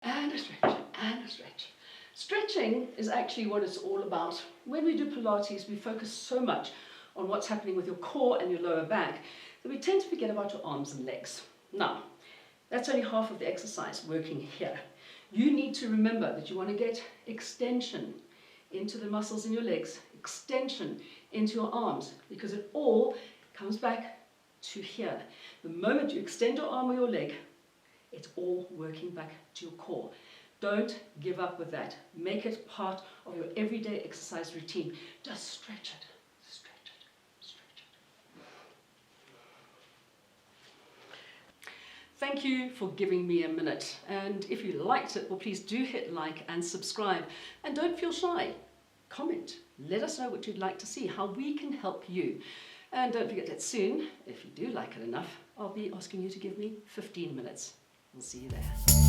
And a stretch, and a stretch. Stretching is actually what it's all about. When we do Pilates, we focus so much on what's happening with your core and your lower back that we tend to forget about your arms and legs. Now, that's only half of the exercise working here. You need to remember that you want to get extension into the muscles in your legs, extension into your arms, because it all comes back to here. The moment you extend your arm or your leg, it's all working back to your core. Don't give up with that. Make it part of your everyday exercise routine. Just stretch it, stretch it, stretch it. Thank you for giving me a minute. And if you liked it, well, please do hit like and subscribe. And don't feel shy. Comment. Let us know what you'd like to see, how we can help you. And don't forget that soon, if you do like it enough, I'll be asking you to give me 15 minutes. We'll see you there.